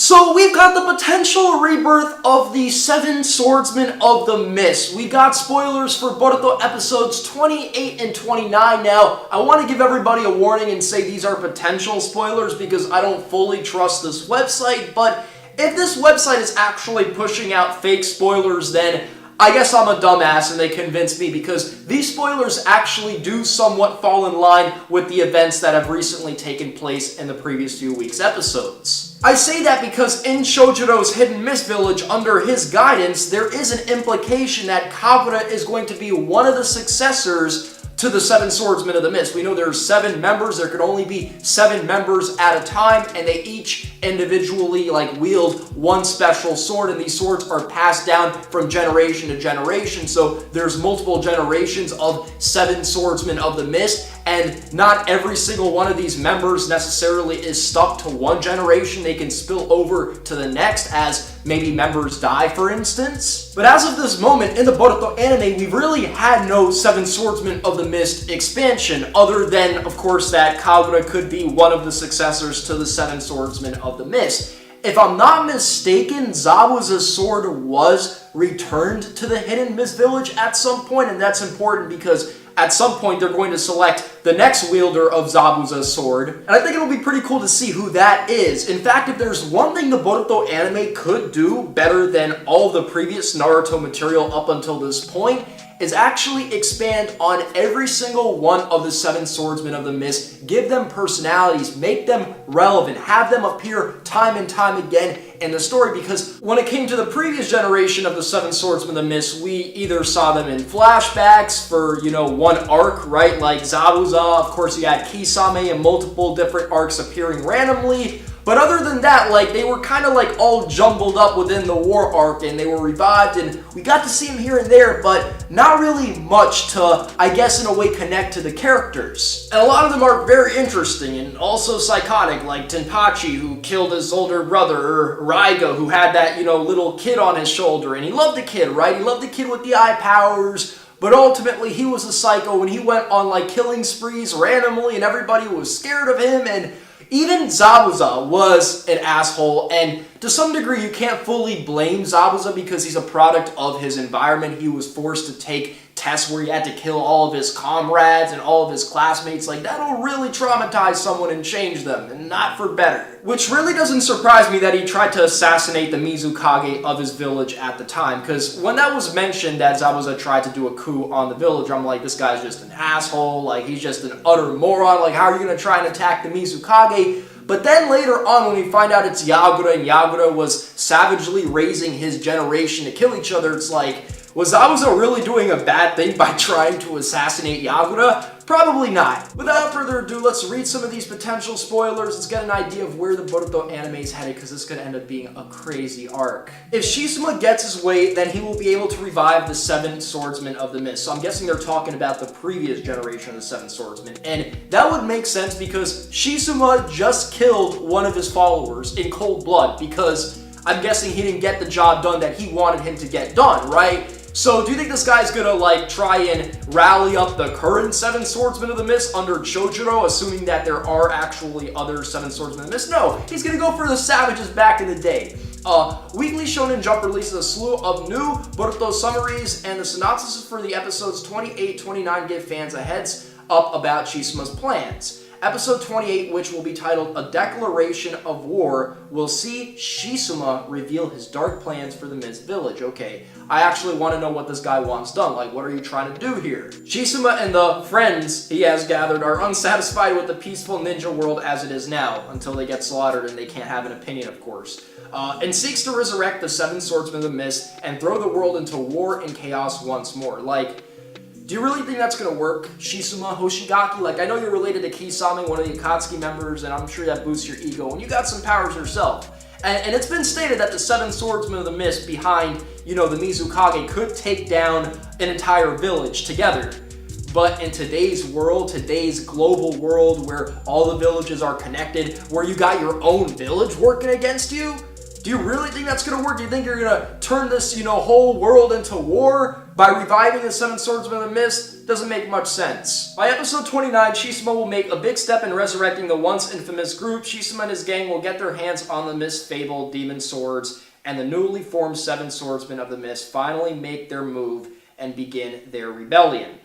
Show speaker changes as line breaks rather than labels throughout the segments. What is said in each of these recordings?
So we've got the potential rebirth of the Seven Swordsmen of the Mist. We got spoilers for Boruto episodes 28 and 29 now. I want to give everybody a warning and say these are potential spoilers because I don't fully trust this website, but if this website is actually pushing out fake spoilers, then I guess I'm a dumbass and they convinced me because these spoilers actually do somewhat fall in line with the events that have recently taken place in the previous few weeks' episodes. I say that because in Shojiro's Hidden Mist Village, under his guidance, there is an implication that Kagura is going to be one of the successors to the Seven Swordsmen of the Mist. We know there's 7 members, there could only be 7 members at a time, and they each individually wield one special sword, and these swords are passed down from generation to generation, so there's multiple generations of 7 Swordsmen of the Mist, and not every single one of these members necessarily is stuck to one generation. They can spill over to the next as maybe members die, for instance. But as of this moment in the Boruto anime, we've really had no Seven Swordsmen of the Mist expansion, other than, of course, that Kagura could be one of the successors to the Seven Swordsmen of the Mist. If I'm not mistaken, Zabuza's sword was returned to the Hidden Mist Village at some point, and that's important because at some point they're going to select the next wielder of Zabuza's sword, and I think it'll be pretty cool to see who that is. In fact, if there's one thing the Boruto anime could do better than all the previous Naruto material up until this point, is actually expand on every single one of the 7 Swordsmen of the Mist, give them personalities, make them relevant, have them appear time and time again in the story, because when it came to the previous generation of the 7 Swordsmen of the Mist, we either saw them in flashbacks for, one arc, right? Like Zabuza, of course you had Kisame in multiple different arcs appearing randomly. But other than that, they were kind of all jumbled up within the war arc, and they were revived, and we got to see them here and there, but not really much to, I guess, in a way connect to the characters. And a lot of them are very interesting and also psychotic, like Tenpachi, who killed his older brother, or Raiga, who had that, little kid on his shoulder, and he loved the kid, right? He loved the kid with the eye powers, but ultimately he was a psycho, and he went on, killing sprees randomly, and everybody was scared of him, and even Zabuza was an asshole, and to some degree you can't fully blame Zabuza because he's a product of his environment. He was forced to take tests where he had to kill all of his comrades and all of his classmates. That'll really traumatize someone and change them, and not for better. Which really doesn't surprise me that he tried to assassinate the Mizukage of his village at the time, because when that was mentioned that Zabuza tried to do a coup on the village, I'm like, this guy's just an asshole, he's just an utter moron, how are you going to try and attack the Mizukage? But then later on, when we find out it's Yagura, and Yagura was savagely raising his generation to kill each other, it's was Zabuza really doing a bad thing by trying to assassinate Yagura? Probably not. Without further ado, let's read some of these potential spoilers. Let's get an idea of where the Boruto anime is headed, because this could end up being a crazy arc. If Shisuma gets his way, then he will be able to revive the 7 Swordsmen of the Mist. So I'm guessing they're talking about the previous generation of the 7 Swordsmen. And that would make sense because Shisuma just killed one of his followers in cold blood, because I'm guessing he didn't get the job done that he wanted him to get done, right? So do you think this guy's gonna try and rally up the current 7 Swordsmen of the Mist under Chojiro, assuming that there are actually other 7 Swordsmen of the Mist? No, he's gonna go for the savages back in the day. Weekly Shonen Jump releases a slew of new Boruto summaries, and the synopsis for the episodes 28-29 give fans a heads up about Shisuma's plans. Episode 28, which will be titled A Declaration of War, will see Shisuma reveal his dark plans for the Mist Village. Okay, I actually want to know what this guy wants done. What are you trying to do here? Shisuma and the friends he has gathered are unsatisfied with the peaceful ninja world as it is now, until they get slaughtered and they can't have an opinion, of course, and seeks to resurrect the 7 Swordsmen of the Mist and throw the world into war and chaos once more. Do you really think that's going to work, Shisuma Hoshigaki? I know you're related to Kisame, one of the Akatsuki members, and I'm sure that boosts your ego, and you got some powers yourself. And it's been stated that the 7 Swordsmen of the Mist behind, the Mizukage could take down an entire village together. But in today's world, today's global world, where all the villages are connected, where you got your own village working against you, do you really think that's going to work? Do you think you're going to turn this, whole world into war by reviving the 7 Swordsmen of the Mist? doesn't make much sense. By episode 29, Shisuma will make a big step in resurrecting the once infamous group. Shisuma and his gang will get their hands on the misfabled demon swords, and the newly formed 7 Swordsmen of the Mist finally make their move and begin their rebellion.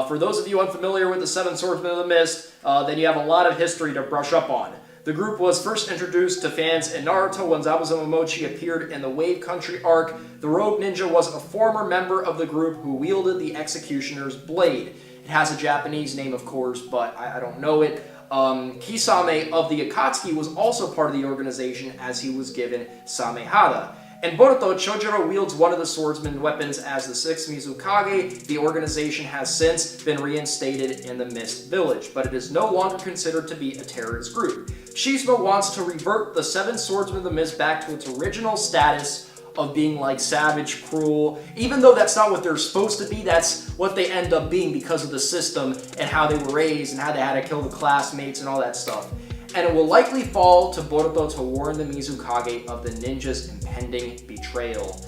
For those of you unfamiliar with the 7 Swordsmen of the Mist, then you have a lot of history to brush up on. The group was first introduced to fans in Naruto when Zabuza Momochi appeared in the Wave Country arc. The Rogue Ninja was a former member of the group who wielded the Executioner's blade. It has a Japanese name, of course, but I don't know it. Kisame of the Akatsuki was also part of the organization as he was given Samehada. In Boruto, Chojuro wields one of the swordsman weapons as the 6th Mizukage. The organization has since been reinstated in the Mist Village, but it is no longer considered to be a terrorist group. Shisuma wants to revert the 7 Swordsmen of the Mist back to its original status of being like savage, cruel. Even though that's not what they're supposed to be, that's what they end up being because of the system and how they were raised and how they had to kill the classmates and all that stuff. And it will likely fall to Boruto to warn the Mizukage of the ninja's impending betrayal.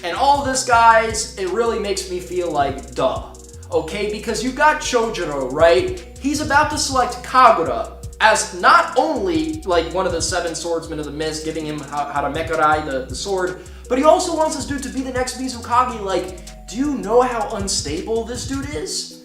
And all this, guys, it really makes me feel like duh. Okay, because you got Chojuro, right? He's about to select Kagura as not only like one of the 7 Swordsmen of the Mist, giving him how to Mekarai, the sword, but he also wants this dude to be the next Mizukage. Like, do you know how unstable this dude is?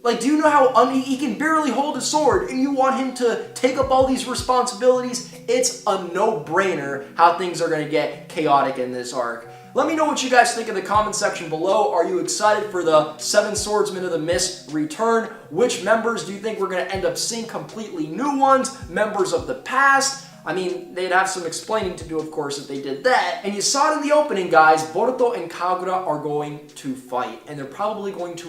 Like, do you know how he can barely hold a sword, and you want him to take up all these responsibilities? It's a no-brainer how things are going to get chaotic in this arc. Let me know what you guys think in the comment section below. Are you excited for the 7 Swordsmen of the Mist return? Which members do you think we're going to end up seeing? Completely new ones? Members of the past? I mean, they'd have some explaining to do, of course, if they did that. And you saw it in the opening, guys. Boruto and Kagura are going to fight, and they're probably going to